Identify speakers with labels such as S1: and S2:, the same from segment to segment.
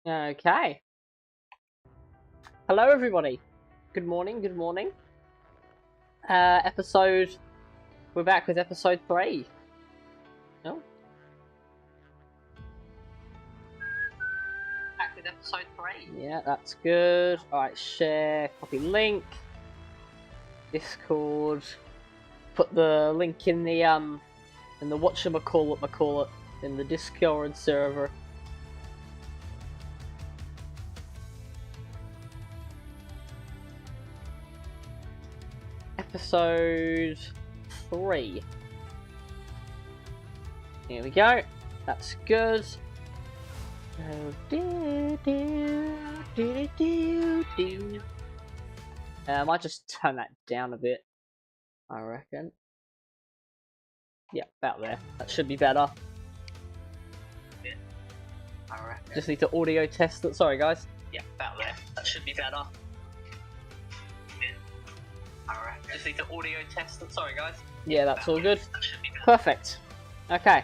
S1: Okay. Hello, everybody. Good morning. Good morning. We're back with episode 3. No? Back with episode 3. Yeah, that's good. Alright, share, copy link. Discord. Put the link in the whatchamacallit, in the Discord server. Episode 3. Here we go. That's good. I might just turn that down a bit, I reckon. Yeah, about there. That should be better. Yeah, I reckon. Just need to audio test it. Sorry, guys. Yeah, about there. That should be better. Just need to audio test it. Sorry, guys. Yeah, that's all good. Perfect. Okay.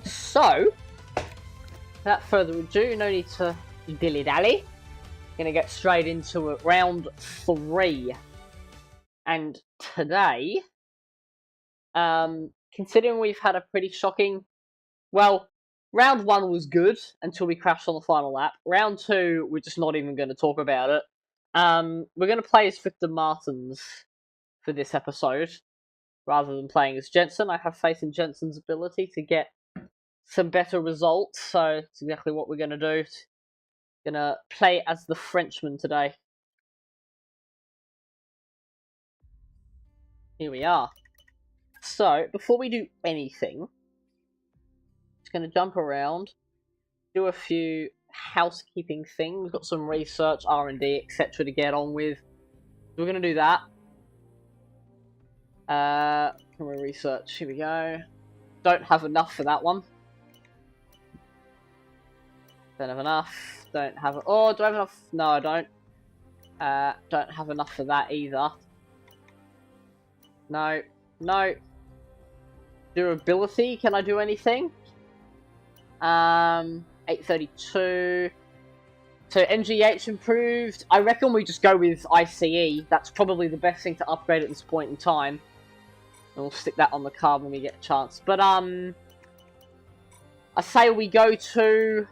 S1: So, without further ado, no need to dilly-dally. Gonna get straight into it. Round 3. And today, considering we've had a pretty shocking... Well, round 1 was good until we crashed on the final lap. Round 2, we're just not even going to talk about it. We're going to play as Victor Martins for this episode, rather than playing as Jensen. I have faith in Jensen's ability to get some better results, so it's exactly what we're going to do. Going to play as the Frenchman today. Here we are. So, before we do anything, just going to jump around, do a few housekeeping things. We've got some research, R&D, etc. to get on with. We're going to do that. Can we research? Here we go. Don't have enough for that one. Don't have enough. Don't have... Oh, do I have enough? No, I don't. Don't have enough for that either. No. No. Durability, can I do anything? 832. So NGH improved. I reckon we just go with ICE. That's probably the best thing to upgrade at this point in time. And we'll stick that on the card when we get a chance. But I say we go to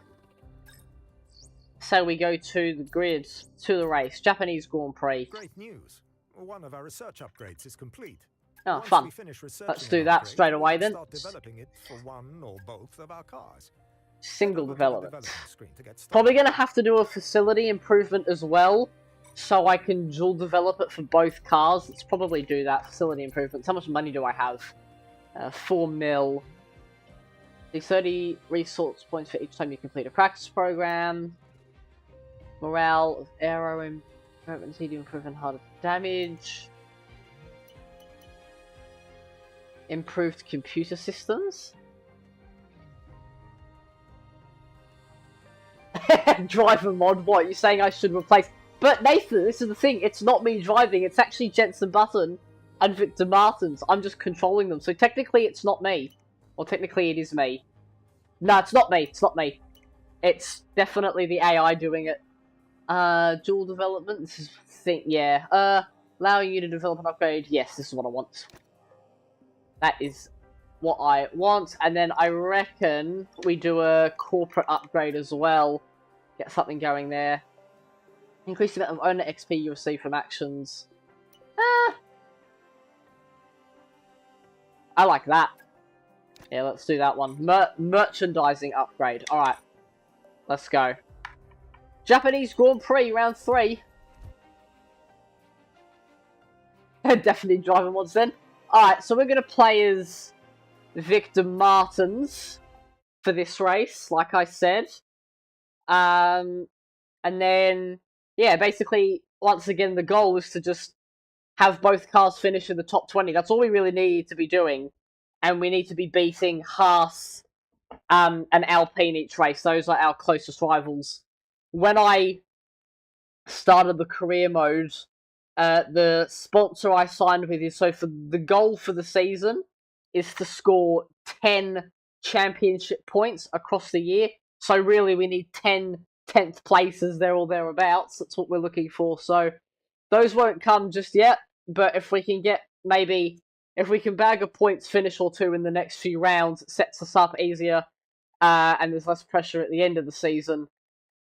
S1: the grid, to the race. Japanese Grand Prix.
S2: Great news. One of our research upgrades is complete.
S1: Oh,
S2: Once
S1: fun.
S2: we finish
S1: Let's do that straight away then.
S2: Start developing it for one or both of our cars.
S1: Single development.
S2: Screen to get started.
S1: Probably going to have to do a facility improvement as well, so I can dual develop it for both cars. Let's probably do that, facility improvements. How much money do I have? 4 mil. 30 resource points for each time you complete a practice program. Morale of aero improvements need to improve and harder damage. Improved computer systems. Driver mod, what? You're saying I should replace... But Nathan, this is the thing, it's not me driving, it's actually Jensen Button and Victor Martins. I'm just controlling them, so technically it's not me. Or technically it is me. No, it's not me, it's not me. It's definitely the AI doing it. Dual development, this is... yeah. Allowing you to develop an upgrade, yes, this is what I want. That is what I want, and then I reckon we do a corporate upgrade as well. Get something going there. Increase the amount of owner XP you receive from actions. I like that. Yeah, let's do that one. Merchandising upgrade. Alright. Let's go. Japanese Grand Prix, round 3. Definitely driver mods then. Alright, so we're going to play as Victor Martins for this race, like I said. And then, yeah, basically, once again, the goal is to just have both cars finish in the top 20. That's all we really need to be doing. And we need to be beating Haas and Alpine each race. Those are our closest rivals. When I started the career mode, the sponsor I signed with is, so for the goal for the season is to score 10 championship points across the year. So really we need 10th places there or thereabouts. That's what we're looking for. So those won't come just yet, but if we can get if we can bag a points finish or two in the next few rounds, it sets us up easier, and there's less pressure at the end of the season.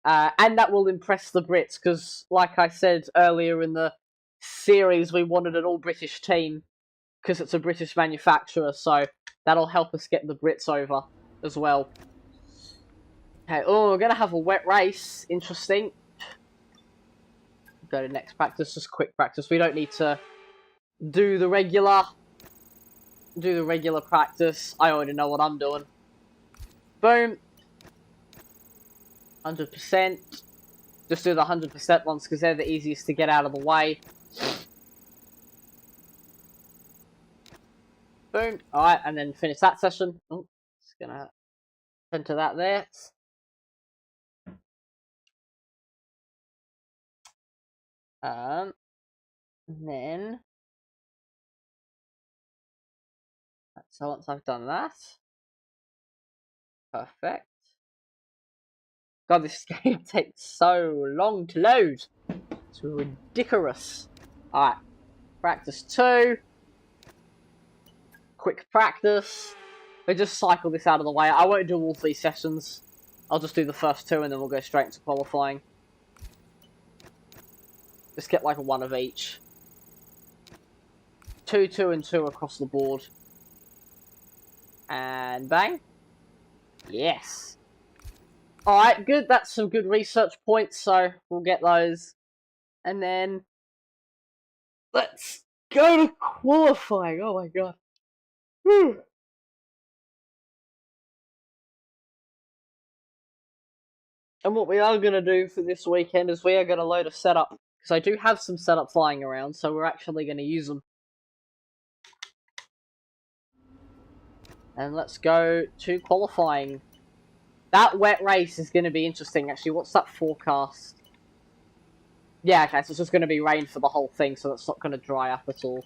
S1: And that will impress the Brits, because like I said earlier in the series, we wanted an all-British team, because it's a British manufacturer, so that'll help us get the Brits over as well. Okay, oh, we're going to have a wet race. Interesting. Go to next practice, just quick practice. We don't need to do the regular practice. I already know what I'm doing. Boom. 100%. Just do the 100% ones because they're the easiest to get out of the way. Boom. Alright, and then finish that session. Oh, just gonna enter that there. And then so once I've done that, perfect. God, this game takes so long to load. It's ridiculous. Alright, practice 2. Quick practice. We just cycle this out of the way. I won't do all 3 sessions. I'll just do the first 2 and then we'll go straight into qualifying. Just get like a 1 of each. 2, 2, and 2 across the board. And bang. Yes. Alright, good. That's some good research points, so we'll get those. And then let's go to qualifying. Oh my god. Whew. And what we are going to do for this weekend is we are going to load a setup. Because I do have some setup flying around, so we're actually going to use them. And let's go to qualifying. That wet race is going to be interesting, actually. What's that forecast? Yeah, okay, so it's just going to be rain for the whole thing, so it's not going to dry up at all.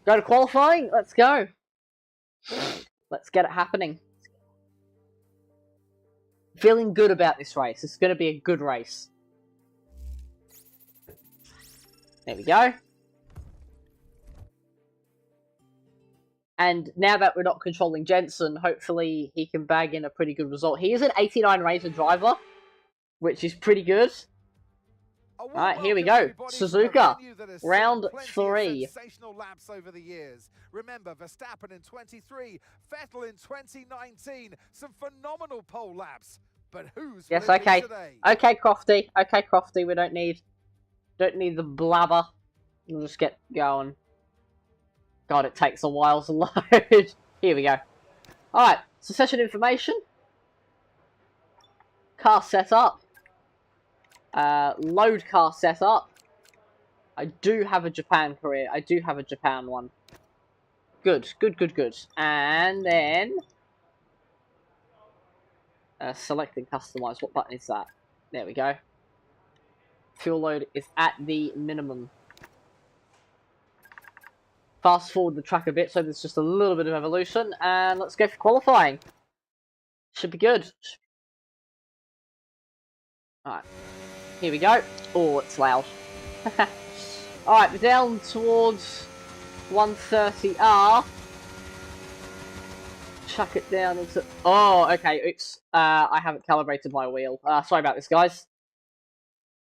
S1: Go to qualifying? Let's go. Let's get it happening. Feeling good about this race. It's going to be a good race. There we go. And now that we're not controlling Jensen, hopefully he can bag in a pretty good result. He is an 89 Razor driver, which is pretty good. Alright, here we go. Suzuka, round 3.
S3: Sensational laps over the years. Remember, Verstappen in 23, Vettel in 2019. Some phenomenal pole laps. But who's
S1: yes, okay.
S3: Today?
S1: Okay, Crofty. Okay, Crofty. We don't need the blabber. We'll just get going. God, it takes a while to load. Here we go. Alright, so session information. Car setup. Load car setup. I do have a Japan career. I do have a Japan one. Good, good, good, good. And then select and customize. What button is that? There we go. Fuel load is at the minimum. Fast forward the track a bit, so there's just a little bit of evolution. And let's go for qualifying. Should be good. Alright. Here we go. Oh, it's loud. Alright, we're down towards 130R. Chuck it down into... Oh, okay, oops. I haven't calibrated my wheel. Sorry about this, guys.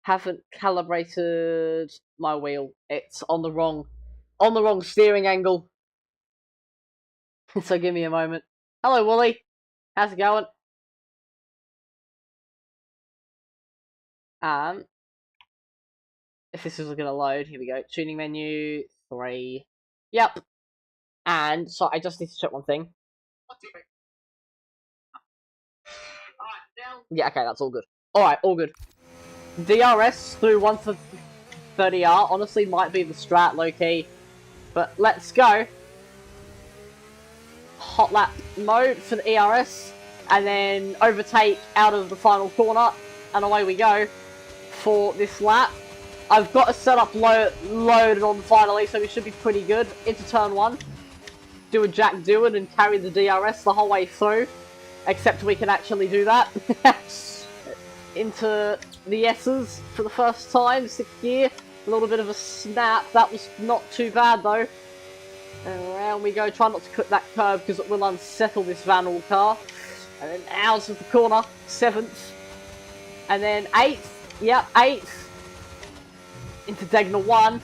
S1: Haven't calibrated my wheel. It's on the wrong steering angle. So give me a moment. Hello, Wooly. How's it going? If this is going to load, here we go. Tuning menu, 3. Yep. And, so I just need to check one thing. Yeah, okay, that's all good. Alright, all good. DRS through 130R honestly might be the strat low-key. But let's go. Hot lap mode for the ERS. And then overtake out of the final corner. And away we go for this lap. I've got a setup loaded on finally, so we should be pretty good. Into turn 1. Do a Jack Doohan and carry the DRS the whole way through. Except we can actually do that. Into the S's for the first time, 6th gear. A little bit of a snap. That was not too bad though. And around we go. Try not to clip that curb because it will unsettle this Vanwall car. And then out of the corner, 7th. And then 8th. Yep, 8th. Into Degner 1.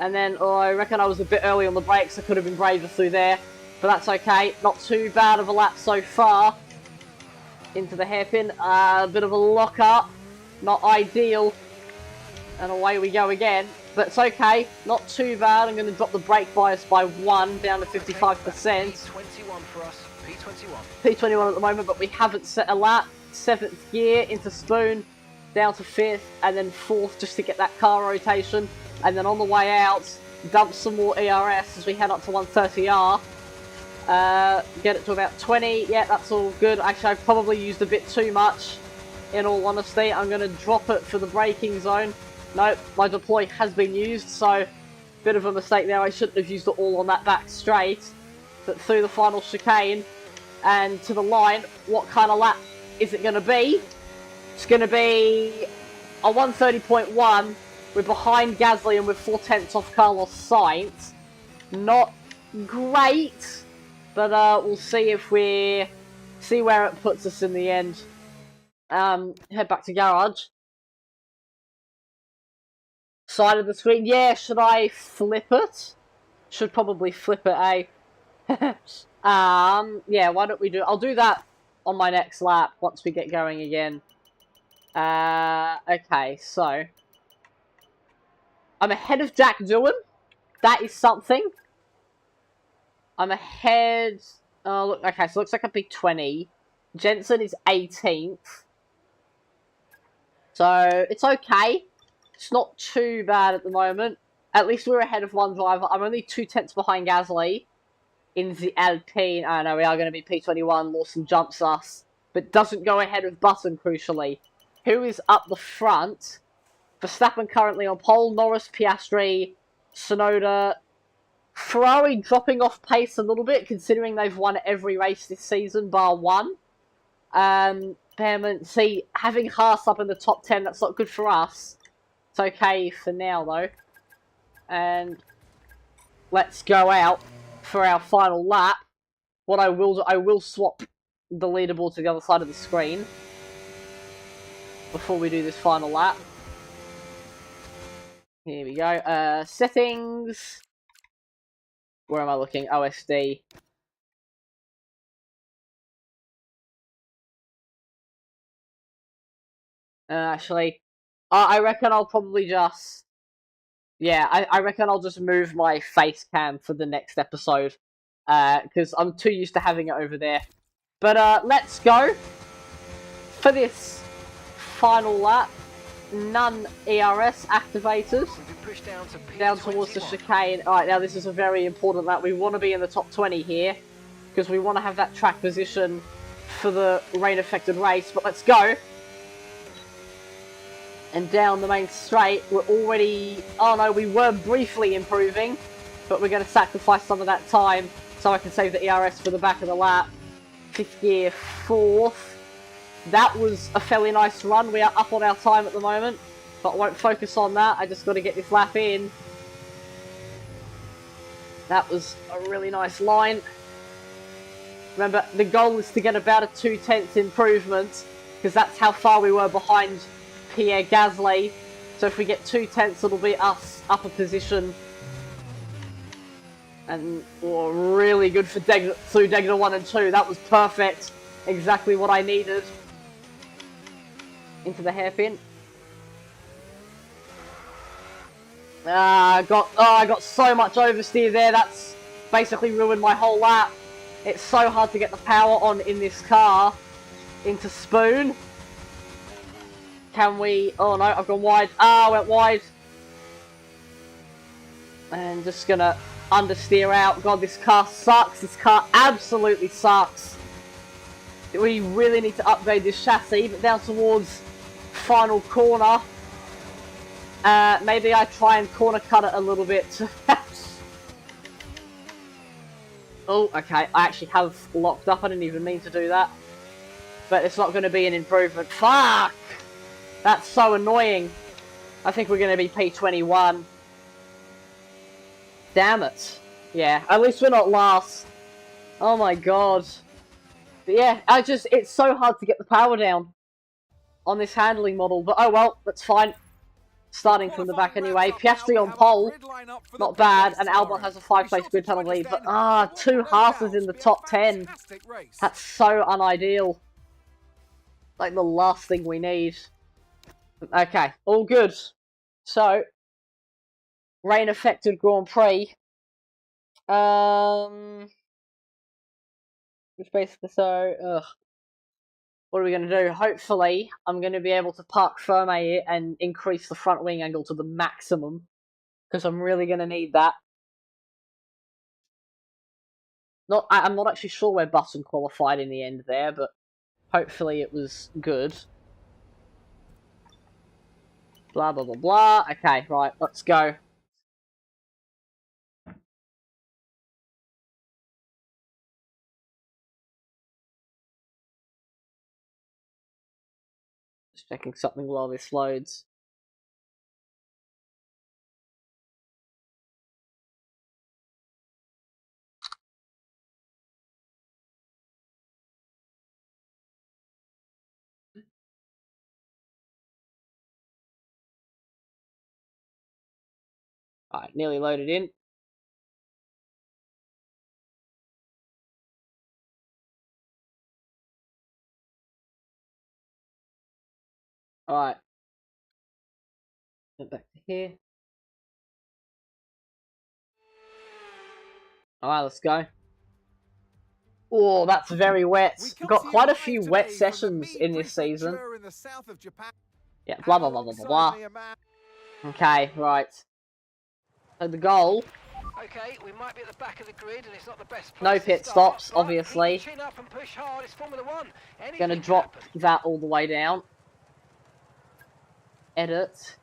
S1: And then, oh, I reckon I was a bit early on the brakes. I could have been braver through there. But that's okay. Not too bad of a lap so far. Into the hairpin. A bit of a lock-up. Not ideal. And away we go again. But it's okay. Not too bad. I'm going to drop the brake bias by 1 down to 55%.
S4: P21 for us. P21.
S1: P21 at the moment, but we haven't set a lap. 7th gear into Spoon. Down to 5th. And then 4th just to get that car rotation. And then on the way out, dump some more ERS as we head up to 130R. Get it to about 20. Yeah, that's all good. Actually, I've probably used a bit too much, in all honesty. I'm going to drop it for the braking zone. Nope, my deploy has been used, so bit of a mistake there. I shouldn't have used it all on that back straight. But through the final chicane and to the line, what kind of lap is it going to be? It's going to be a 130.1. We're behind Gasly and we're 4/10 off Carlos Sainz. Not great, but we'll see if see where it puts us in the end. Head back to garage. Side of the screen. Yeah, should I flip it? Should probably flip it, eh? Yeah, why don't we do... I'll do that on my next lap once we get going again. Okay, so... I'm ahead of Jack Doohan. That is something. I'm ahead... Oh, look, okay, so it looks like I'd be 20. Jensen is 18th. So, it's okay. It's not too bad at the moment. At least we're ahead of one driver. I'm only 2/10 behind Gasly in the Alpine. I know we are going to be P21. Lawson jumps us. But doesn't go ahead of Button, crucially. Who is up the front? Verstappen currently on pole. Norris, Piastri, Tsunoda. Ferrari dropping off pace a little bit, considering they've won every race this season, bar one. See, having Haas up in the top 10, that's not good for us. It's okay for now, though. And let's go out for our final lap. What I will do, I will swap the leaderboard to the other side of the screen before we do this final lap. Here we go. Settings. Where am I looking? OSD. Actually, I reckon I'll probably just... Yeah, I reckon I'll just move my face cam for the next episode. Because I'm too used to having it over there. But let's go. For this final lap, none ERS activated. Down towards the chicane. Alright, now this is a very important lap. We want to be in the top 20 here. Because we want to have that track position for the rain-affected race. But let's go. And down the main straight, we're already... Oh no, we were briefly improving. But we're going to sacrifice some of that time so I can save the ERS for the back of the lap. 5th gear, 4th. That was a fairly nice run. We are up on our time at the moment. But I won't focus on that. I just got to get this lap in. That was a really nice line. Remember, the goal is to get about a 2/10 improvement. Because that's how far we were behind Pierre Gasly. So if we get 2/10, it'll be us up a position. And really good for through Degner 1 and 2. That was perfect. Exactly what I needed. Into the hairpin. I got so much oversteer there. That's basically ruined my whole lap. It's so hard to get the power on in this car. Into Spoon. Can we... Oh no, I've gone wide. I went wide. And just gonna understeer out. God, this car sucks. This car absolutely sucks. We really need to upgrade this chassis, but down towards final corner. Maybe I try and corner cut it a little bit. Oh, okay, I actually have locked up, I didn't even mean to do that. But it's not going to be an improvement. Fuck! That's so annoying. I think we're going to be P21. Damn it. Yeah, at least we're not last. Oh my god. But yeah, it's so hard to get the power down on this handling model. But oh well, that's fine. Starting from the back anyway. Piastri on pole. Not bad. And Albon has a 5-place grid penalty. But 2 Haas's in the top 10. That's so unideal. Like the last thing we need. Okay, all good. So, rain affected Grand Prix. Which basically what are we going to do? Hopefully, I'm going to be able to park firme here and increase the front wing angle to the maximum. Because I'm really going to need that. I'm not actually sure where Button qualified in the end there, but hopefully it was good. Blah, blah, blah, blah. Okay, right, let's go. Just checking something while this loads. Alright, nearly loaded in. Alright. Get back to here. Alright, let's go. Oh, that's very wet. Got quite a few wet sessions in this season. Yeah, blah, blah, blah, blah, blah, blah. Okay, right. So the goal.
S4: Okay, we might be at the back of the grid and it's not the best place
S1: No pit stops, obviously.
S4: Chin up and push hard. It's Formula 1.
S1: Gonna drop that all the way down. Edit.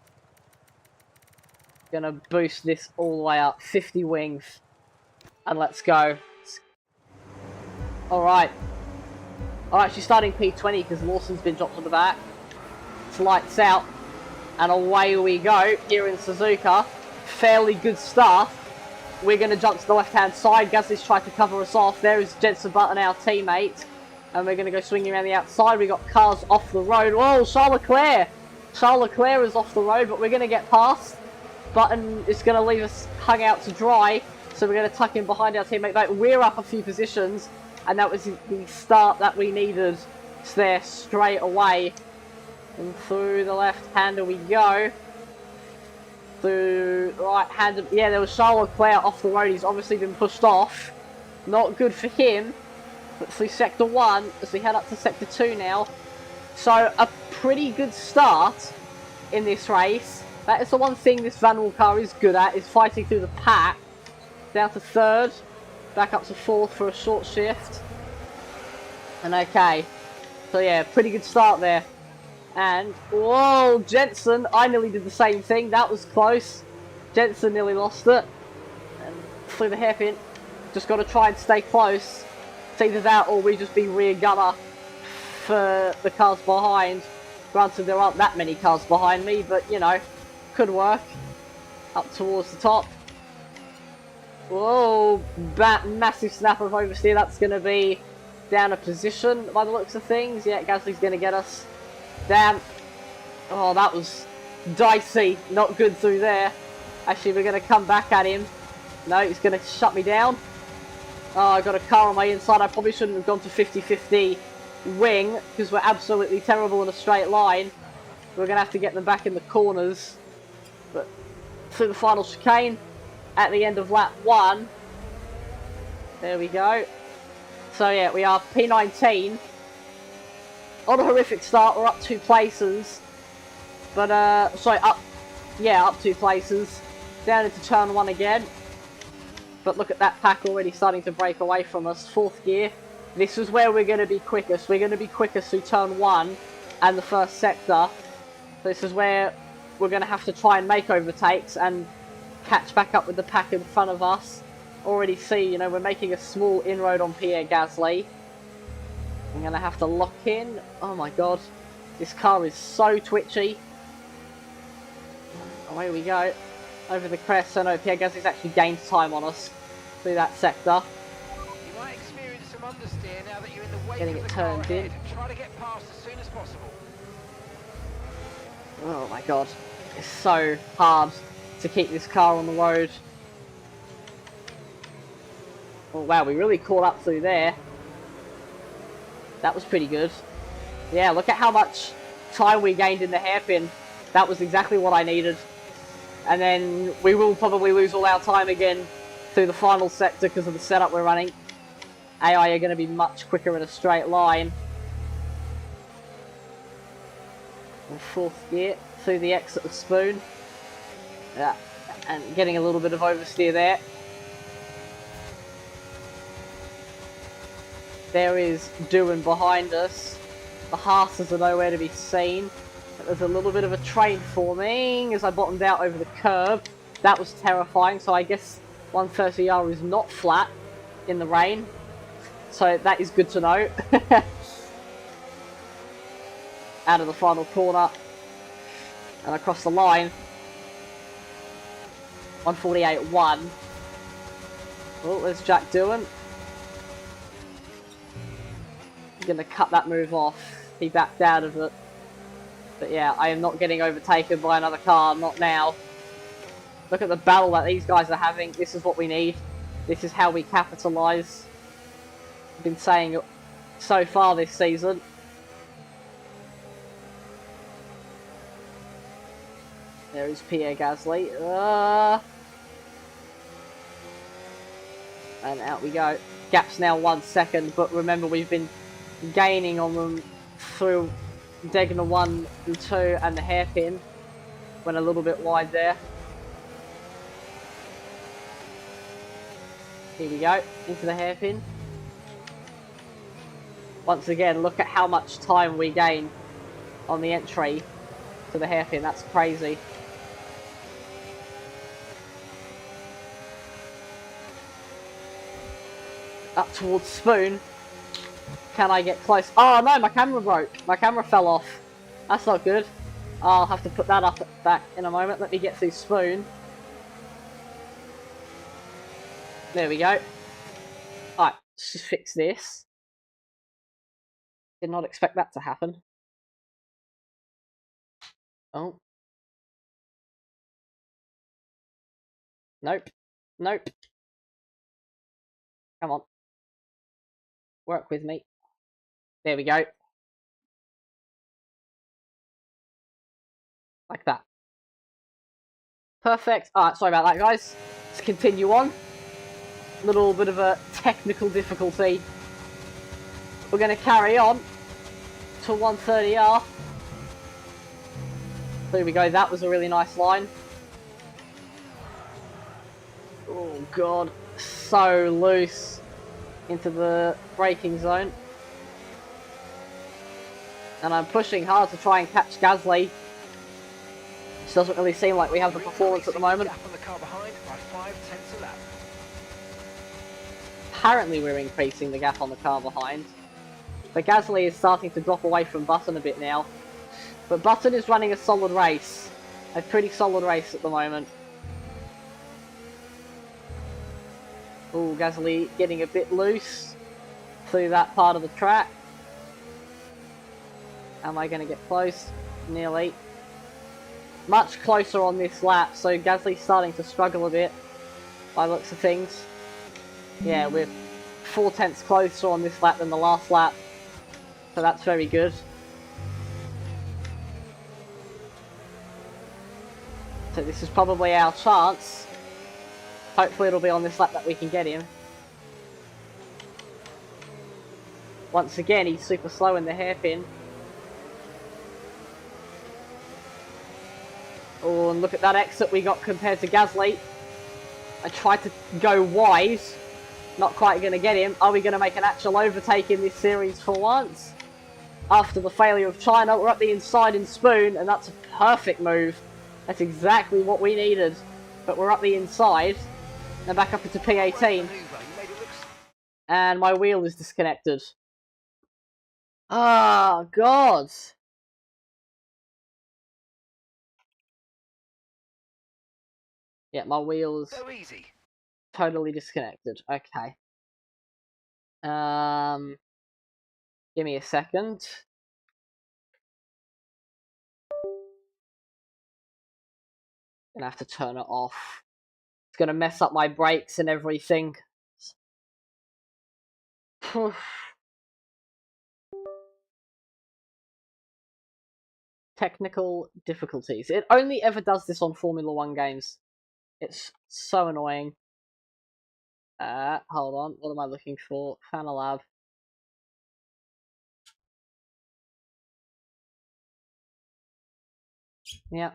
S1: Gonna boost this all the way up. 50 wings. And let's go. Alright. I'm actually starting P20 because Lawson's been dropped to the back. It's lights out. And away we go here in Suzuka. Fairly good start. We're going to jump to the left-hand side. Gasly's tried to cover us off. There is Jenson Button, our teammate. And we're going to go swinging around the outside. We got cars off the road. Whoa, Charles Leclerc! Charles Leclerc is off the road, but we're going to get past. Button is going to leave us hung out to dry. So we're going to tuck in behind our teammate. Like, we're up a few positions. And that was the start that we needed there straight away. And through the left-hander we go. Through right-hander... Yeah, there was Charles Leclerc off the road. He's obviously been pushed off. Not good for him. But through Sector 1, as we head up to Sector 2 now. So, a pretty good start in this race. That is the one thing this Vanwall car is good at, is fighting through the pack. Down to 3rd. Back up to 4th for a short shift. And okay. So yeah, pretty good start there. And, whoa, Jenson, I nearly did the same thing. That was close. Jenson nearly lost it. And through the hairpin. Just got to try and stay close. It's either that or we just be rear gunner for the cars behind. Granted, there aren't that many cars behind me, but, you know, could work. Up towards the top. Whoa, massive snap of oversteer. That's going to be down a position by the looks of things. Yeah, Gasly's going to get us. Damn. Oh, that was dicey. Not good through there. Actually, we're going to come back at him. No, he's going to shut me down. Oh, I got a car on my inside. I probably shouldn't have gone to 50-50 wing because we're absolutely terrible in a straight line. We're going to have to get them back in the corners. But through the final chicane at the end of lap 1. There we go. So yeah, we are P19. On a horrific start, we're up 2 places. But, sorry, up 2 places. Down into turn 1 again. But look at that pack already starting to break away from us. 4th gear. This is where we're going to be quickest. We're going to be quickest through turn 1 and the first sector. This is where we're going to have to try and make overtakes and catch back up with the pack in front of us. already see, you know, we're making a small inroad on Pierre Gasly. I'm going to have to lock in. Oh my god. This car is so twitchy. Away we go. Over the crest. So no, Pierre Gasly's actually gained time on us through that sector.
S4: You might experience some understeer now that you're in the wake
S1: Getting
S4: of
S1: it
S4: the car
S1: turned in.
S4: ahead. Try to get past as soon as possible.
S1: Oh my god. It's so hard to keep this car on the road. Oh wow, we really caught up through there. That was pretty good. Yeah, look at how much time we gained in the hairpin. That was exactly what I needed. And then we will probably lose all our time again through the final sector because of the setup we're running. AI are going to be much quicker in a straight line. And fourth gear through the exit of Spoon. Yeah, and getting a little bit of oversteer there. There is Doohan behind us. The Haasers are nowhere to be seen. But there's a little bit of a train forming as I bottomed out over the curb. That was terrifying, so I guess 130R is not flat in the rain. So that is good to know. Out of the final corner. And across the line. 148.1. Oh, there's Jack Doohan. Going to cut that move off. He backed out of it. But yeah, I am not getting overtaken by another car, not now. Look at the battle that these guys are having. This is what we need. This is how we capitalise. I've been saying it so far this season. There is Pierre Gasly. And out we go. Gap's now 1 second, but remember we've been gaining on them through Degner 1 and 2 and the hairpin. Went a little bit wide there. Here we go, into the hairpin. Once again, look at how much time we gain on the entry to the hairpin. That's crazy. Up towards Spoon. Can I get close? Oh no, my camera broke. My camera fell off. That's not good. I'll have to put that up back in a moment. Let me get through Spoon. There we go. Alright, let's just fix this. Did not expect that to happen. Oh. Nope. Nope. Come on. Work with me. There we go. Like that. Perfect. Alright, sorry about that, guys. Let's continue on. Little bit of a technical difficulty. We're going to carry on to 130R. There we go. That was a really nice line. Oh, God. So loose into the braking zone. And I'm pushing hard to try and catch Gasly. It doesn't really seem like we have the performance at the moment. Apparently we're increasing the gap on the car behind. But Gasly is starting to drop away from Button a bit now. But Button is running a solid race. A pretty solid race at the moment. Ooh, Gasly getting a bit loose through that part of the track. Am I going to get close? Nearly. Much closer on this lap, so Gasly's starting to struggle a bit by looks of things. Yeah, we're 4/10 closer on this lap than the last lap, so that's very good. So this is probably our chance. Hopefully it'll be on this lap that we can get him. Once again, he's super slow in the hairpin. Oh, and look at that exit we got compared to Gasly. I tried to go wide. Not quite going to get him. Are we going to make an actual overtake in this series for once? After the failure of China, we're up the inside in Spoon, and that's a perfect move. That's exactly what we needed. But we're up the inside. Now back up into P18. And my wheel is disconnected. Oh, God. Yeah, my wheel's
S4: So easy.
S1: totally disconnected. Okay. Give me a second. Gonna have to turn it off. It's gonna mess up my brakes and everything. Technical difficulties. It only ever does this on Formula 1 games. It's so annoying. Hold on. What am I looking for? Fanalab. Yeah.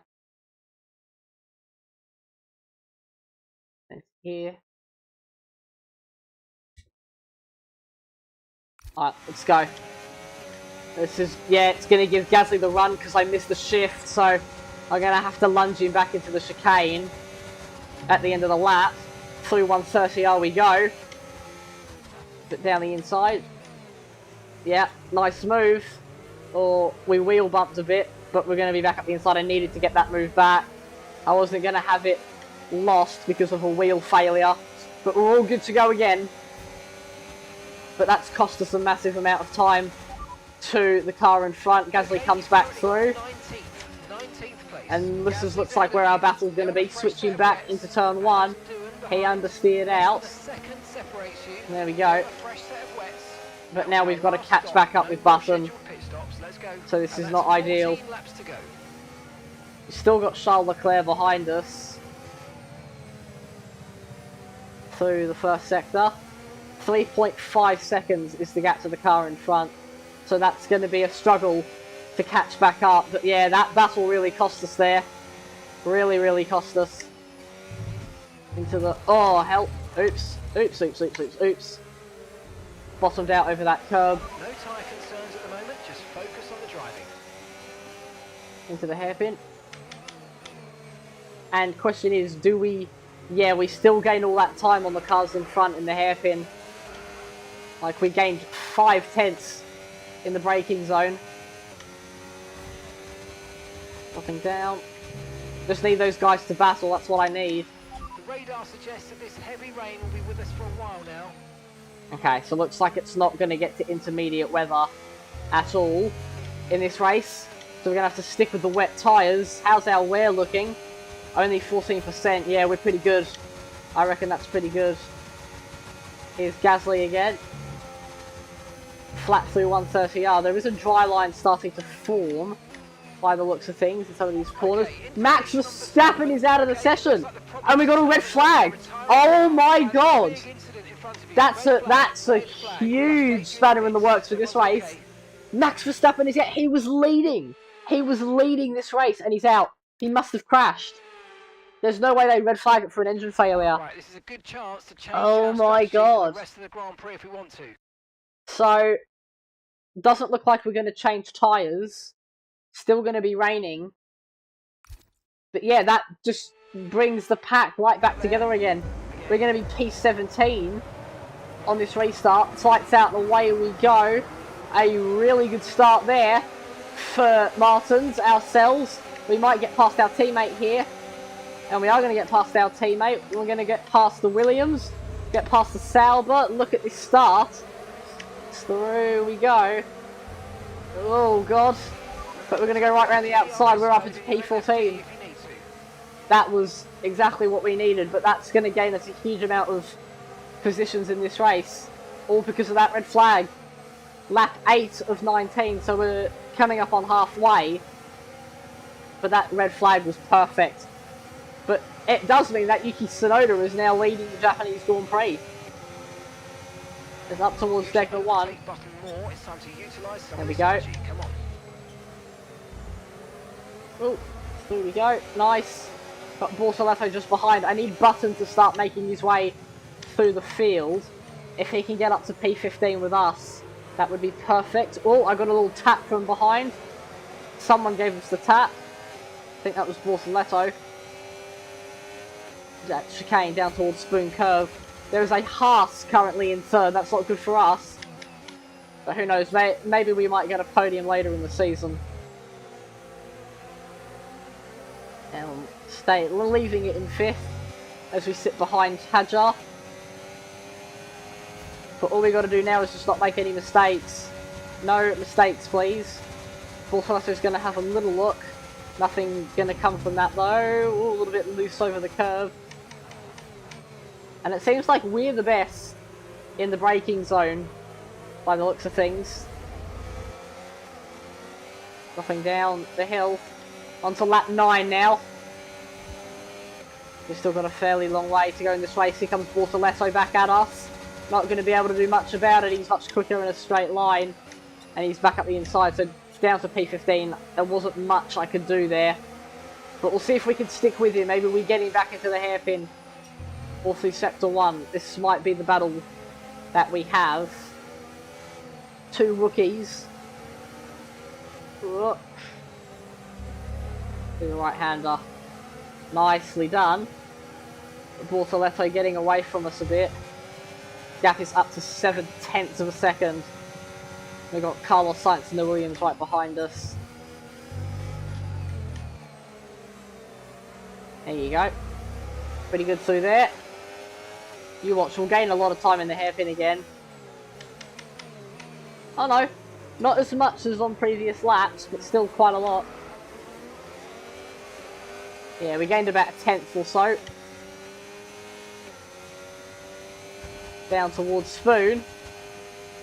S1: It's here. Alright, let's go. This is, yeah, it's going to give Gasly the run because I missed the shift, so I'm going to have to lunge him back into the chicane at the end of the lap. Through 130R we go. But down the inside. Yeah, nice move. Or we wheel bumped a bit, but we're going to be back up the inside. I needed to get that move back. I wasn't going to have it lost because of a wheel failure. But we're all good to go again. But that's cost us a massive amount of time to the car in front. Gasly comes back through.
S4: 19th place.
S1: And this is, looks like where our battle's going to be. Switching back into turn 1. He understeered out. There we go. But now we've got to catch back up with Button. So this is not ideal. We've still got Charles Leclerc behind us. Through the first sector. 3.5 seconds is the gap to the car in front. So that's going to be a struggle to catch back up. But yeah, that battle really cost us there. Really, really cost us. Into the... Oh, help. Oops. Oops, oops, oops, oops, oops. Bottomed out over that curb.
S4: No tyre concerns at the moment, just focus on the driving.
S1: Into the hairpin. And question is, do we... Yeah, we still gain all that time on the cars in front in the hairpin. Like, we gained 5/10 in the braking zone. Dropping down. Just need those guys to battle, that's what I need.
S4: The radar suggests that this heavy rain will be with us for a while now.
S1: Okay, so looks like it's not going to get to intermediate weather at all in this race. So we're going to have to stick with the wet tyres. How's our wear looking? Only 14%. Yeah, we're pretty good. I reckon that's pretty good. Here's Gasly again. Flat through 130R. There is a dry line starting to form by the looks of things in some of these corners. Max Verstappen is out of the session. And we got a red flag. Oh my god. That's a huge spanner in the works for this race. Max Verstappen is out. He was leading. He was leading this race and he's out. He must have crashed. There's no way they red flag it for an engine failure.
S4: Right, this is a good chance to change
S1: Oh my god.
S4: the rest of the Grand Prix if we want to.
S1: So, doesn't look like we're going to change tyres. Still going to be raining. But yeah, that just brings the pack right back together again. We're going to be P17 on this restart. Lights out and away we go. A really good start there for Martins, ourselves. We might get past our teammate here. And we are going to get past our teammate. We're going to get past the Williams. Get past the Sauber. Look at this start. Through we go. Oh, God. But we're going to go right around the outside. We're up into P14. That was exactly what we needed. But that's going to gain us a huge amount of positions in this race. All because of that red flag. Lap 8 of 19. So we're coming up on halfway. But that red flag was perfect. But it does mean that Yuki Tsunoda is now leading the Japanese Grand Prix. It's up towards Decker 1. There we go. Oh, through we go. Nice. Got Bortoletto just behind. I need Button to start making his way through the field. If he can get up to P15 with us, that would be perfect. Oh, I got a little tap from behind. Someone gave us the tap. I think that was Bortoletto. that chicane down towards Spoon Curve. There is a Haas currently in third. That's not good for us. But who knows, maybe we might get a podium later in the season. And we're leaving it in 5th as we sit behind Hajar. But all we got to do now is just not make any mistakes. No mistakes, please. Bortolato's going to have a little look. Nothing going to come from that though. Ooh, a little bit loose over the curve. And it seems like we're the best in the braking zone by the looks of things. Dropping down the hill onto lap 9 now. We've still got a fairly long way to go in this race. Here comes Bortoleto back at us. Not going to be able to do much about it. He's much quicker in a straight line. And he's back up the inside, so down to P15. There wasn't much I could do there. But we'll see if we can stick with him. Maybe we get him back into the hairpin. All through Sector 1. This might be the battle that we have. 2 rookies. Whoop. To the right-hander. Nicely done. Bortoleto getting away from us a bit. Gap is up to 7/10 of a second. We've got Carlos Sainz and the Williams right behind us. There you go. Pretty good through there. You watch, we'll gain a lot of time in the hairpin again. Oh no, not as much as on previous laps, but still quite a lot. Yeah, we gained about a 10th or so. Down towards Spoon.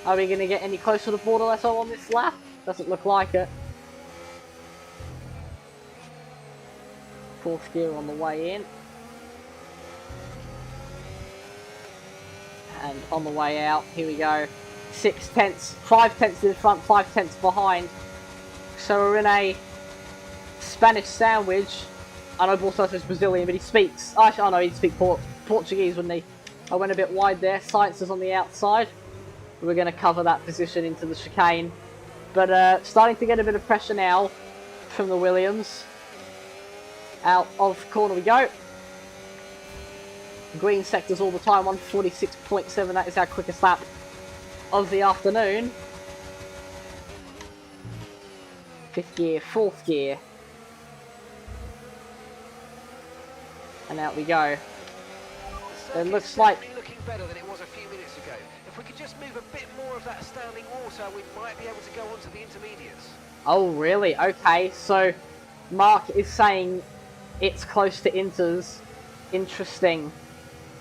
S1: Are we going to get any closer to Bortoleto on this lap? Doesn't look like it. 4th gear on the way in. And on the way out, here we go. 6/10, 5/10 in front, 5/10 behind. So we're in a Spanish sandwich. I know Bortoleto's Brazilian, but he speaks. Actually, I know he'd speak Portuguese, wouldn't he? I went a bit wide there. Sainz is on the outside. We're going to cover that position into the chicane. But starting to get a bit of pressure now from the Williams. Out of corner we go. Green sectors all the time, 146.7. That is our quickest lap of the afternoon. 5th gear, 4th gear. And out we go. It looks like
S4: looking better than it was a few minutes ago. If we could just move a bit more of that standing water, we might be able to go on to the intermediates.
S1: Oh really? Okay, so Mark is saying it's close to inters. Interesting.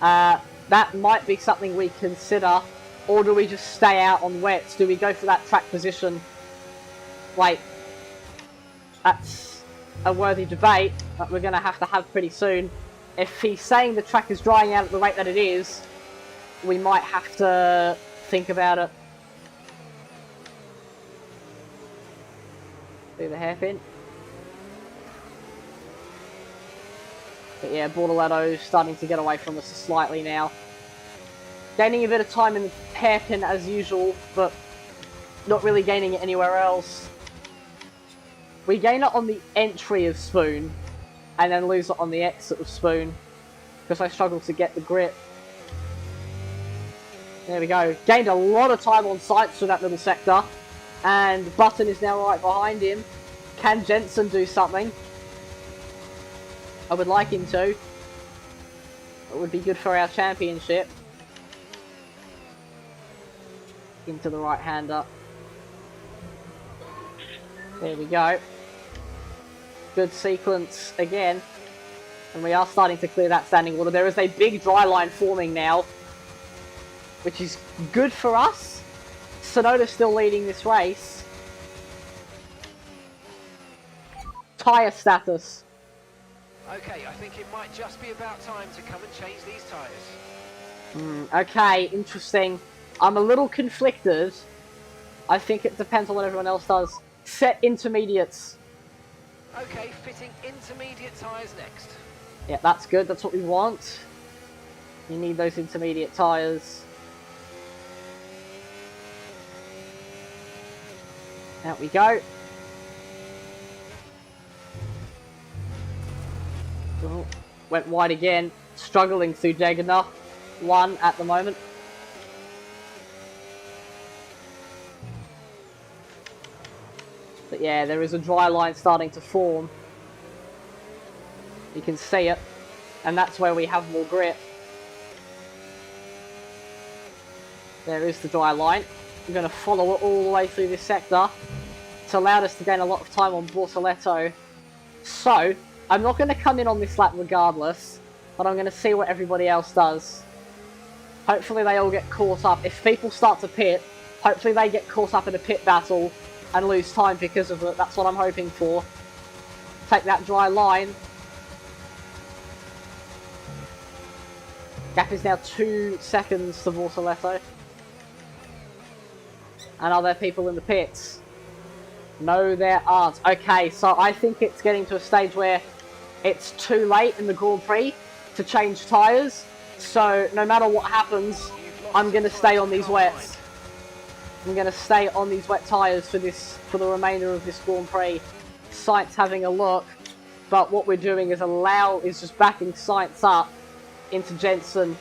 S1: That might be something we consider. Or do we just stay out on wets? Do we go for that track position? Like, that's a worthy debate that we're going to have pretty soon. If he's saying the track is drying out at the rate that it is, we might have to think about it. Do the hairpin. But yeah, Bortoleto's starting to get away from us slightly now. Gaining a bit of time in the hairpin as usual, but not really gaining it anywhere else. We gain it on the entry of Spoon, and then lose it on the exit of Spoon, because I struggle to get the grip. There we go. Gained a lot of time on Sainz through that little sector, and Button is now right behind him. Can Jensen do something? I would like him to. It would be good for our championship. Into the right-hander. There we go. Good sequence again. And we are starting to clear that standing water. There is a big dry line forming now, which is good for us. Sonoda's still leading this race. Tyre status.
S4: Okay, I think it might just be about time to come and change these tyres.
S1: Okay, interesting. I'm a little conflicted. I think it depends on what everyone else does. Set intermediates.
S4: Okay, fitting intermediate tyres next.
S1: Yeah, that's good. That's what we want. You need those intermediate tyres. Out we go. Oh, went wide again. struggling through Degner 1 at the moment. But yeah, there is a dry line starting to form. You can see it, and that's where we have more grip. There is the dry line. I'm going to follow it all the way through this sector. It's allowed us to gain a lot of time on Bortoletto. So, I'm not going to come in on this lap regardless, but I'm going to see what everybody else does. Hopefully they all get caught up. If people start to pit, hopefully they get caught up in a pit battle and lose time because of it. That's what I'm hoping for. Take that dry line. Gap is now 2 seconds to Bortoletto. And are there people in the pits? No, there aren't. Okay, so I think it's getting to a stage where it's too late in the Grand Prix to change tyres. So no matter what happens, I'm going to stay on these wets. I'm going to stay on these wet tyres for the remainder of this Grand Prix. Sainz having a look, but what we're doing is just backing Sainz up into Jensen.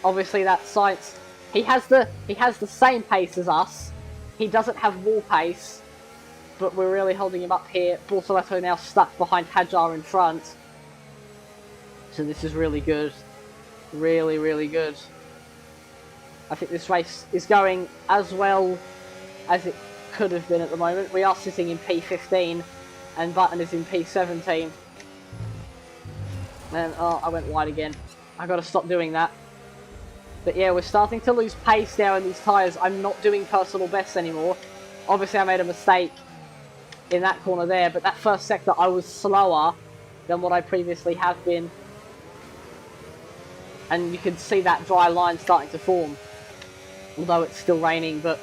S1: Obviously that Sainz, he has the same pace as us. He doesn't have more pace, but we're really holding him up here. Bortoletto now stuck behind Hajar in front. So this is really good. Really, really good. I think this race is going as well as it could have been at the moment. We are sitting in P15 and Button is in P17. And oh, I went wide again. I got to stop doing that. But yeah, we're starting to lose pace now in these tyres. I'm not doing personal bests anymore. Obviously I made a mistake in that corner there, but that first sector I was slower than what I previously have been. And you can see that dry line starting to form. Although it's still raining, but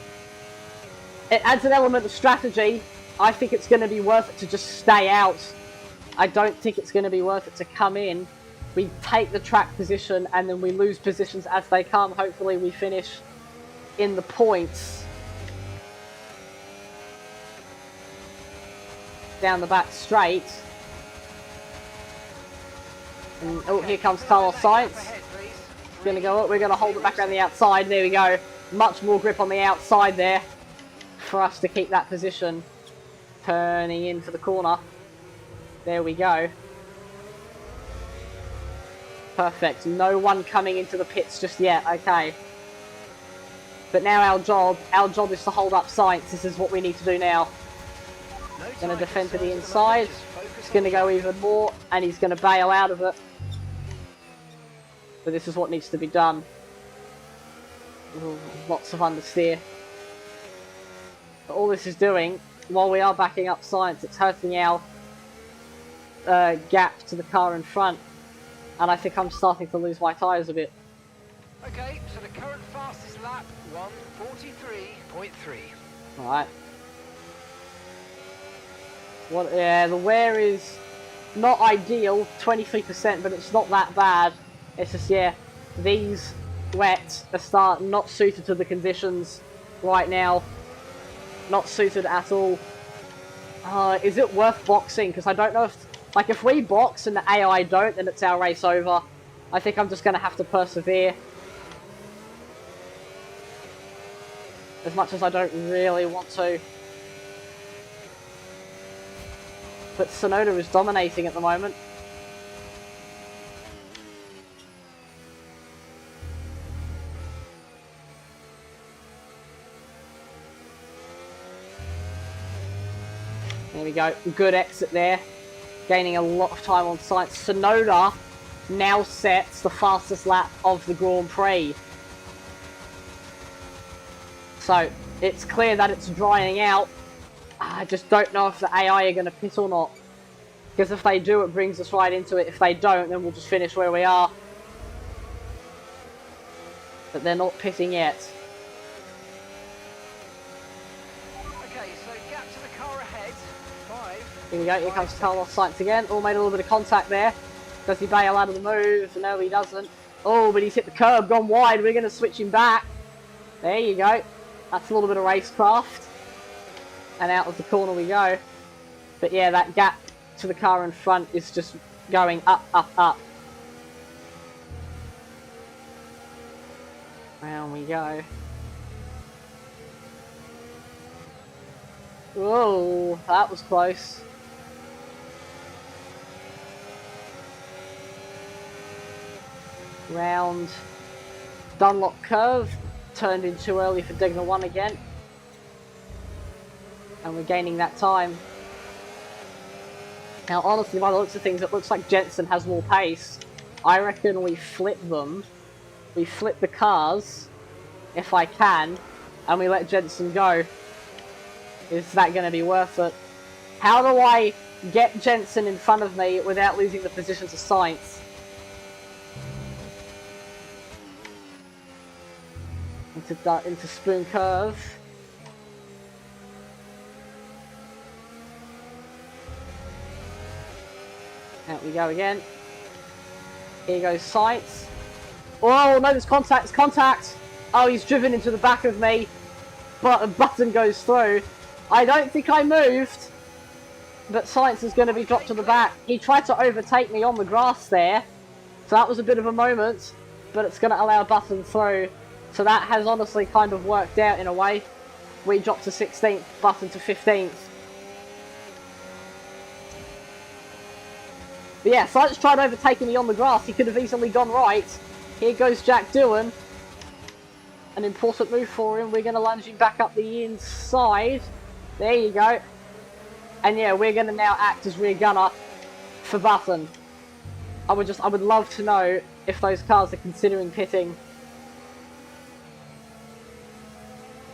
S1: it adds an element of strategy. I think it's going to be worth it to just stay out. I don't think it's going to be worth it to come in. We take the track position and then we lose positions as they come. Hopefully we finish in the points. Down the back straight. And oh, here comes Carlos Sainz. Going to go up. We're going to hold it back around the outside. There we go. Much more grip on the outside there for us to keep that position. Turning into the corner. There we go. Perfect. No one coming into the pits just yet. Okay. But now our job is to hold up Sainz. This is what we need to do now. Going to defend to the inside. He's going to go even more, and he's going to bail out of it. But this is what needs to be done. Ooh, lots of understeer. But all this is doing, while we are backing up Sainz, it's hurting our gap to the car in front. And I think I'm starting to lose my tyres a bit.
S4: Okay, so the current fastest lap, 1:43.3.
S1: Alright. Yeah, the wear is not ideal, 23%, but it's not that bad. It's just, yeah, these wets are not suited to the conditions right now. Not suited at all. Is it worth boxing? Because I don't know if we box and the AI don't, then it's our race over. I think I'm just going to have to persevere. As much as I don't really want to. But Sonoda is dominating at the moment. There we go. Good exit there. Gaining a lot of time on Sainz. Sonoda now sets the fastest lap of the Grand Prix. So, it's clear that it's drying out. I just don't know if the AI are going to pit or not. Because if they do, it brings us right into it. If they don't, then we'll just finish where we are. But they're not pitting yet.
S4: Okay, so gap to the car ahead, 5.
S1: Here we go, here comes Carlos Sainz again. Oh, made a little bit of contact there. Does he bail out of the move? No, he doesn't. Oh, but he's hit the curb, gone wide. We're going to switch him back. There you go. That's a little bit of racecraft. And out of the corner we go. But yeah, that gap to the car in front is just going up, up, up. Round we go. Whoa, that was close. Round Dunlop curve, turned in too early for Degner 1 again. And we're gaining that time. Now honestly, by the looks of things, it looks like Jensen has more pace. I reckon we flip them. We flip the cars, if I can, and we let Jensen go. Is that going to be worth it? How do I get Jensen in front of me without losing the position to Sainz? Into Spoon Curve. Out we go again. Here goes Sainz. Oh no, there's contact, there's contact! Oh, he's driven into the back of me, but a button goes through. I don't think I moved, but Sainz is going to be dropped to the back. He tried to overtake me on the grass there, so that was a bit of a moment, but it's going to allow Button through. So that has honestly kind of worked out in a way. We dropped to 16th, Button to 15th. But yeah, Sainz tried overtaking me on the grass. He could have easily gone right. Here goes Jack Doohan. An important move for him. We're going to lunge him back up the inside. There you go. And yeah, we're going to now act as rear gunner for Button. I would love to know if those cars are considering pitting.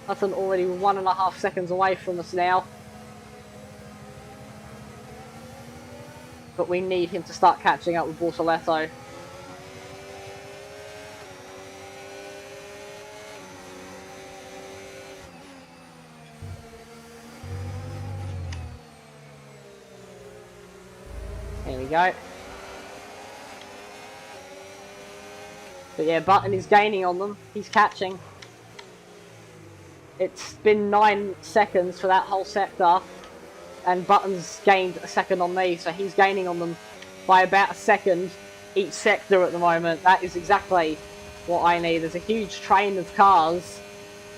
S1: Button already 1.5 seconds away from us now. But we need him to start catching up with Bortoletto. There we go. But yeah, Button is gaining on them. He's catching. It's been 9 seconds for that whole sector. And Button's gained a second on me, so he's gaining on them by about a second each sector at the moment. That is exactly what I need. There's a huge train of cars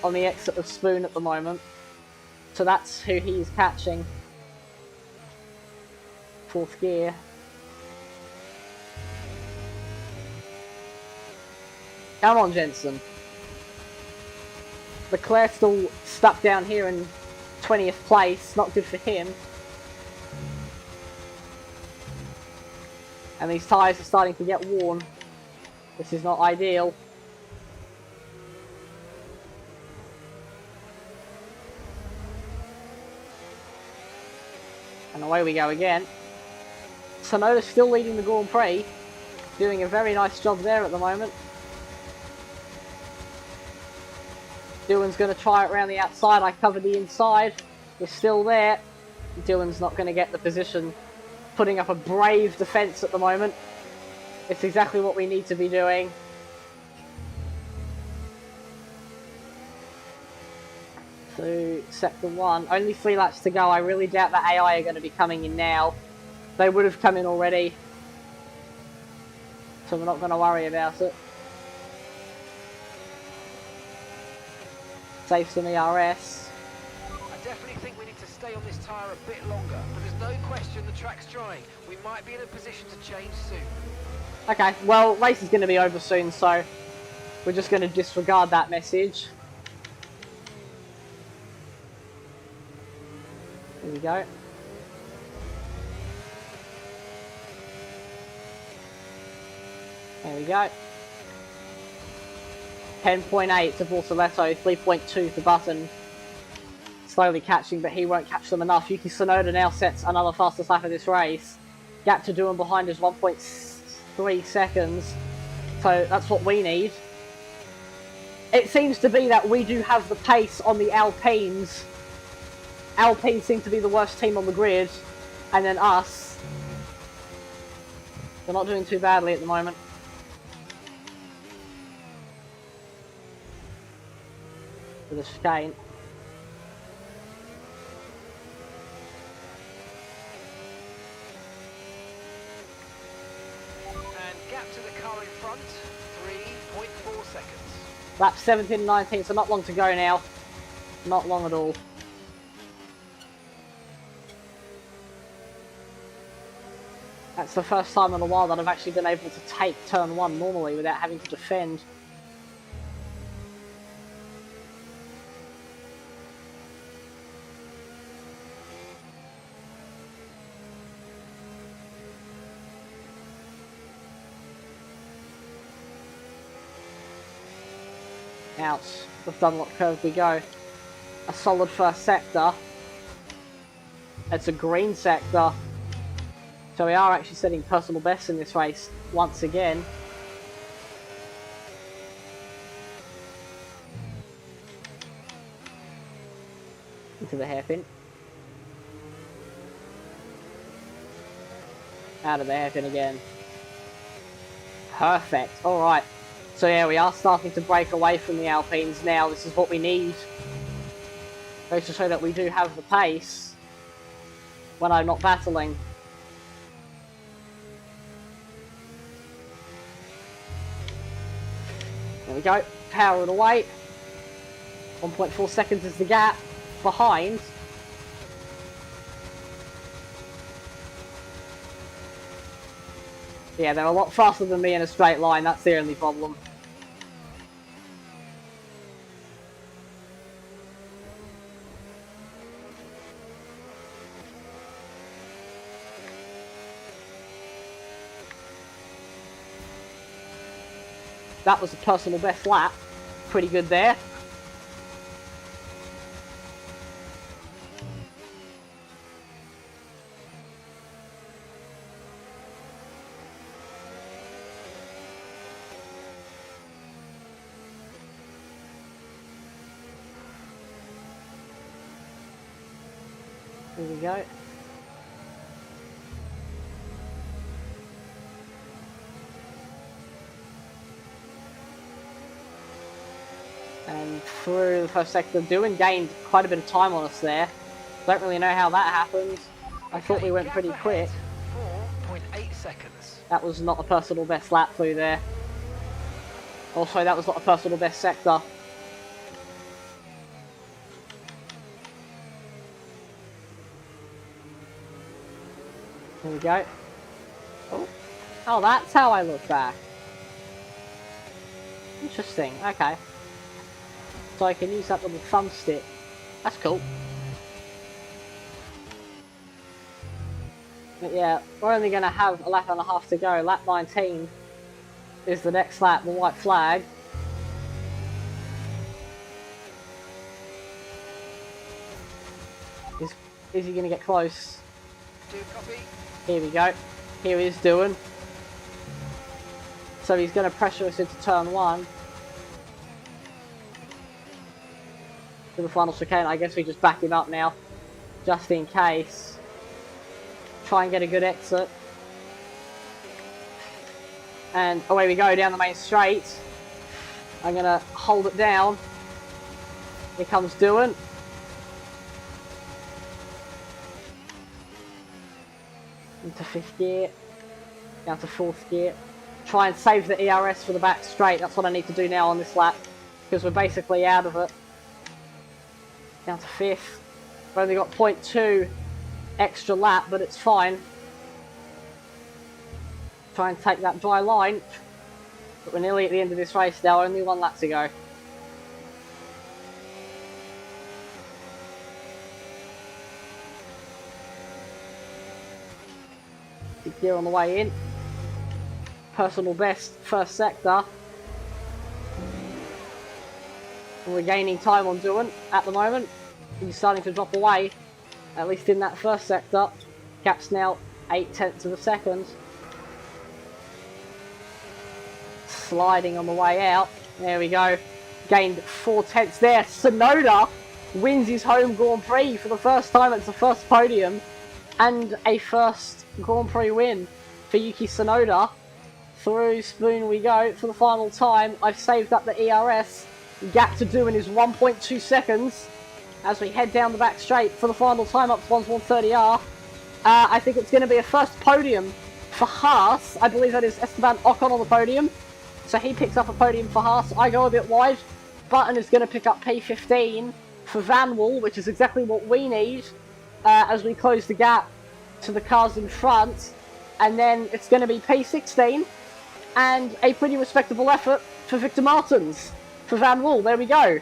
S1: on the exit of Spoon at the moment. So that's who he's catching. 4th gear. Come on, Jensen. Leclerc's still stuck down here in 20th place. Not good for him. And these tyres are starting to get worn. This is not ideal. And away we go again. Sonoda's still leading the Grand Prix. Doing a very nice job there at the moment. Doohan's going to try it around the outside. I covered the inside. We're still there. Doohan's not going to get the position. Putting up a brave defence at the moment. It's exactly what we need to be doing. So, sector 1. Only 3 laps to go. I really doubt the AI are going to be coming in now. They would have come in already. So we're not going to worry about it. Save some ERS.
S4: I definitely think we need to stay on this tyre a bit longer, but there's no question the track's drying. We might be in a position to change soon.
S1: Okay, well, race is going to be over soon, so we're just going to disregard that message. There we go. There we go. 10.8 to Bortoletto, 3.2 to Button. Slowly catching, but he won't catch them enough. Yuki Tsunoda now sets another fastest lap of this race. Gap to Doohan behind is 1.3 seconds. So that's what we need. It seems to be that we do have the pace on the Alpines. Alpines seem to be the worst team on the grid. And then us. They're not doing too badly at the moment. For the chicane.
S4: And gap to the car in front, 3.4 seconds.
S1: Lap 17 and 19, so not long to go now. Not long at all. That's the first time in a while that I've actually been able to take turn 1 normally without having to defend. Out the Dunlop curve we go. A solid first sector. It's a green sector. So we are actually setting personal bests in this race once again. Into the hairpin. Out of the hairpin again. Perfect. Alright. So yeah, we are starting to break away from the Alpines now. This is what we need. Goes to show that we do have the pace when I'm not battling. There we go. Power it away. 1.4 seconds is the gap. Behind. Yeah, they're a lot faster than me in a straight line. That's the only problem. That was a personal best lap. Pretty good there. There we go. And through the first sector, doing gained quite a bit of time on us there. Don't really know how that happened. I thought we went pretty quick.
S4: 4.8 seconds.
S1: That was not a personal best lap through there. Also, that was not a personal best sector. There we go. Oh, that's how I look back. Interesting, okay. So I can use that little thumbstick. That's cool. But yeah, we're only going to have a lap and a half to go. Lap 19 is the next lap, the white flag. Is he going to get close?
S4: Copy.
S1: Here we go. Here he is doing. So he's going to pressure us into turn 1. To the final chicane. I guess we just back him up now. Just in case. Try and get a good exit. And away we go down the main straight. I'm going to hold it down. Here comes doing. Into 5th gear. Down to 4th gear. Try and save the ERS for the back straight. That's what I need to do now on this lap. Because we're basically out of it. Down to 5th. We've only got 0.2 extra lap, but it's fine. Try and take that dry line. But we're nearly at the end of this race now. Only 1 lap to go. Gear on the way in. Personal best first sector. And we're gaining time on doing at the moment. He's starting to drop away, at least in that first sector. Gap's now 0.8 of a second. Sliding on the way out. There we go. Gained 0.4 there. Sonoda wins his home Grand Prix for the first time. It's the first podium and a first Grand Prix win for Yuki Tsunoda. Through Spoon we go for the final time. I've saved up the ERS. Gap to doing is 1.2 seconds as we head down the back straight for the final time up to 1:30R. I think it's going to be a first podium for Haas. I believe that is Esteban Ocon on the podium. So he picks up a podium for Haas. I go a bit wide. Button is going to pick up P15 for Vanwall, which is exactly what we need as we close the gap to the cars in front. And then it's going to be P16 and a pretty respectable effort for Victor Martins for Vanwall. There we go.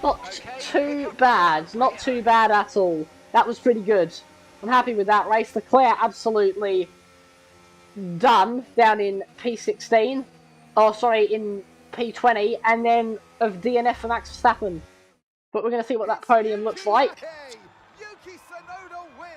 S1: Not too bad. Not too bad at all. That was pretty good. I'm happy with that race. Leclerc absolutely done down in P16. Oh, sorry, in P20. And then of DNF for Max Verstappen. But we're going to see what that podium looks like.
S3: Yuki Tsunoda wins.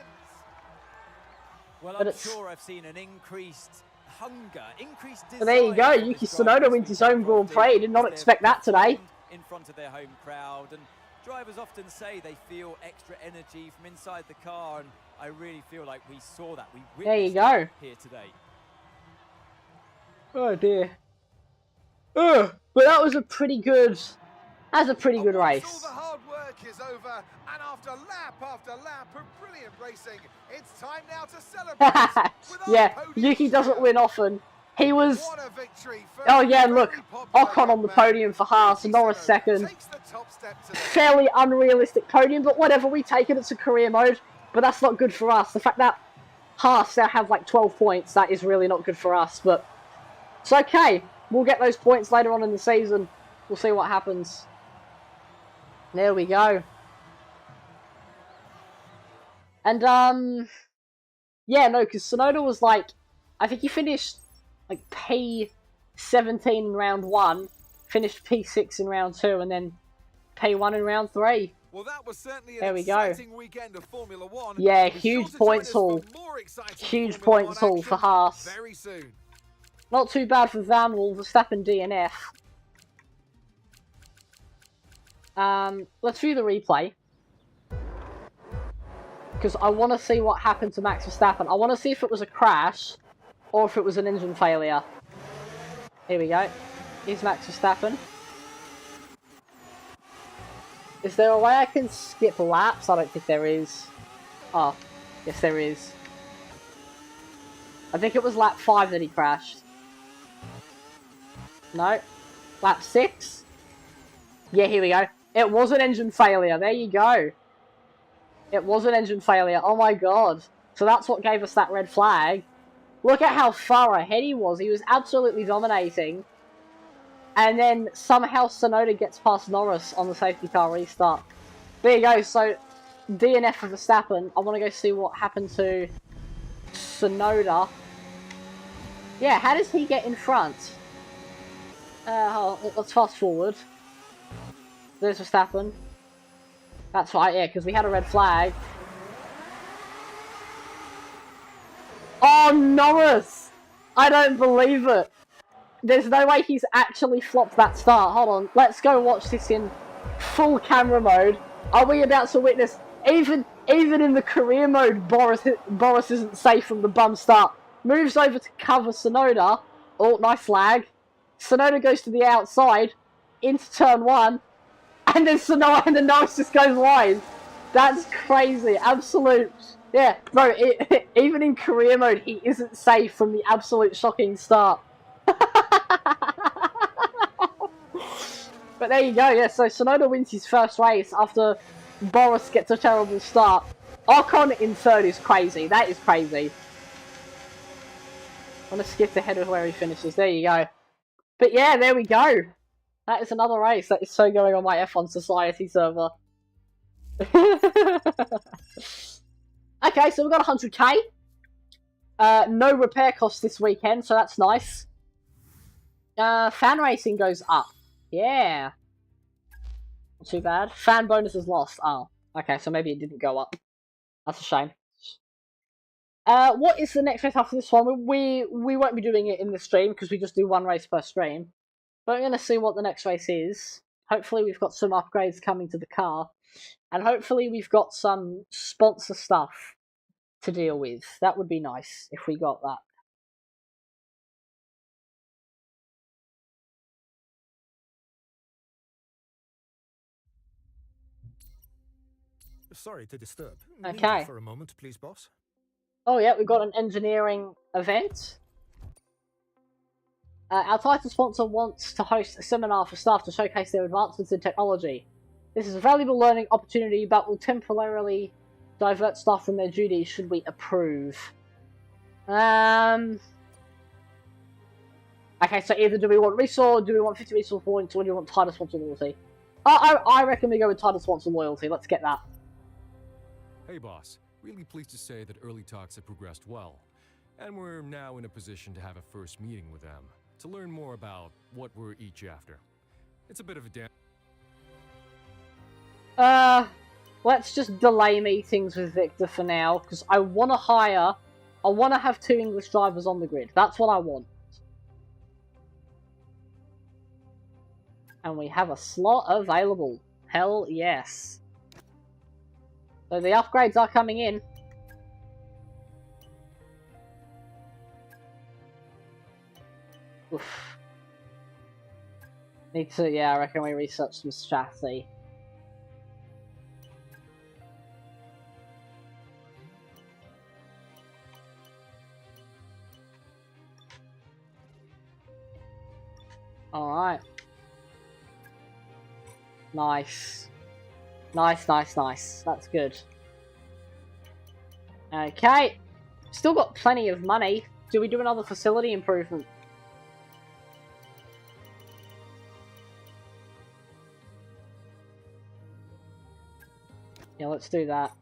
S5: Well,
S1: But
S5: I'm
S1: it's...
S5: sure I've seen an increased hunger, increased desire.
S1: So there you go. Yuki Tsunoda wins his own Grand Prix. Did not expect that today.
S5: In front of their home crowd, and drivers often say they feel extra energy from inside the car, and I really feel like we saw that. We
S1: There you go.
S5: Here today.
S1: Oh dear. Ugh. But that was a pretty good. That's a pretty good race.
S3: All the hard work is over, and after lap of brilliant racing, it's time now to celebrate.
S1: Yeah, Yuki doesn't win often. He was...
S3: What a victory for
S1: Oh yeah, look,
S3: very
S1: Ocon on the podium for Haas, and Norris second.
S3: takes the top step today.
S1: Fairly unrealistic podium, but whatever, we take it, it's a career mode. But that's not good for us. The fact that Haas now have like 12 points, that is really not good for us. But it's okay. We'll get those points later on in the season. We'll see what happens. There we go. And, yeah, no, because Tsunoda was like, I think he finished like P17 in round 1, finished P6 in round 2, and then P1 in round 3.
S3: Well, that was certainly
S1: There
S3: an
S1: we go.
S3: exciting weekend of Formula 1.
S1: Yeah,
S3: Be
S1: huge
S3: sure to
S1: points
S3: join us
S1: haul.
S3: for more exciting
S1: Huge
S3: Formula
S1: points
S3: 1
S1: haul for
S3: action
S1: Haas.
S3: very soon.
S1: Not too bad for Vanwall, Verstappen DNF. Let's view the replay. Because I want to see what happened to Max Verstappen. I want to see if it was a crash or if it was an engine failure. Here we go. Here's Max Verstappen. Is there a way I can skip laps? I don't think there is. Oh, yes there is. I think it was lap 5 that he crashed. No. Lap 6? Yeah, here we go. It was an engine failure. There you go. It was an engine failure. Oh my god. So that's what gave us that red flag. Look at how far ahead he was. He was absolutely dominating. And then somehow Tsunoda gets past Norris on the safety car restart. There you go. So DNF for Verstappen. I want to go see what happened to Tsunoda. Yeah, how does he get in front? Let's fast forward. There's Verstappen. That's right, yeah, because we had a red flag. Oh, Norris! I don't believe it. There's no way he's actually flopped that start. Hold on, let's go watch this in full camera mode. Are we about to witness... Even in the career mode, Boris isn't safe from the bum start. Moves over to cover Tsunoda. Oh, nice lag. Tsunoda goes to the outside, into turn 1, and then Tsunoda and the Norris just goes wide. That's crazy. Absolute. Yeah, bro, even in career mode, he isn't safe from the absolute shocking start. But there you go, yeah, so Tsunoda wins his first race after Boris gets a terrible start. Ocon in third is crazy. That is crazy. I'm going to skip ahead of where he finishes. There you go. But yeah, there we go. That is another race that is so going on my F1 Society server. Okay, so we've got 100k. No repair costs this weekend, so that's nice. Fan racing goes up. Yeah. Not too bad. Fan bonuses lost. Oh, okay, so maybe it didn't go up. That's a shame. What is the next race after this one? We won't be doing it in the stream because we just do one race per stream. But I'm going to see what the next race is. Hopefully we've got some upgrades coming to the car. And hopefully we've got some sponsor stuff to deal with. That would be nice if we got that.
S2: Sorry to disturb.
S1: Okay.
S2: Leave for a moment, please, boss.
S1: Oh yeah, we've got an engineering event. Our title sponsor wants to host a seminar for staff to showcase their advancements in technology. This is a valuable learning opportunity, but will temporarily divert staff from their duties should we approve. Okay, so either do we want resource, do we want 50 resource points, or do we want title sponsor loyalty? I reckon we go with title sponsor loyalty. Let's get that.
S6: Hey boss, really pleased to say that early talks have progressed well, and we're now in a position to have a first meeting with them to learn more about what we're each after. It's a bit of a
S1: let's just delay meetings with Victor for now, because I want to have 2 English drivers on the grid. That's what I want. And we have a slot available. Hell yes. So the upgrades are coming in. Oof. Need to, yeah, I reckon we research some strategy. Alright. Nice. Nice. That's good. Okay. Still got plenty of money. Do we do another facility improvement? Yeah, let's do that.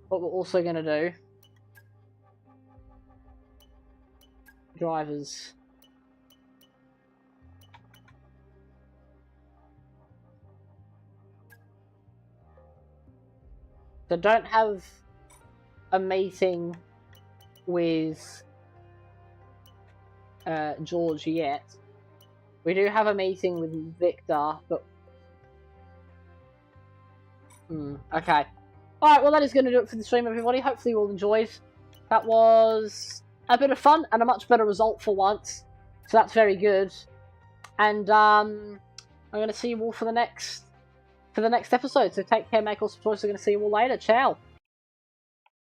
S1: What we're also going to do... Drivers... So don't have a meeting with George yet. We do have a meeting with Victor, but... okay. Alright, well that is going to do it for the stream, everybody. Hopefully you all enjoyed. That was a bit of fun, and a much better result for once. So that's very good. And I'm going to see you all for the next episode. So take care, make awesome choices. We're going to see you all later. Ciao.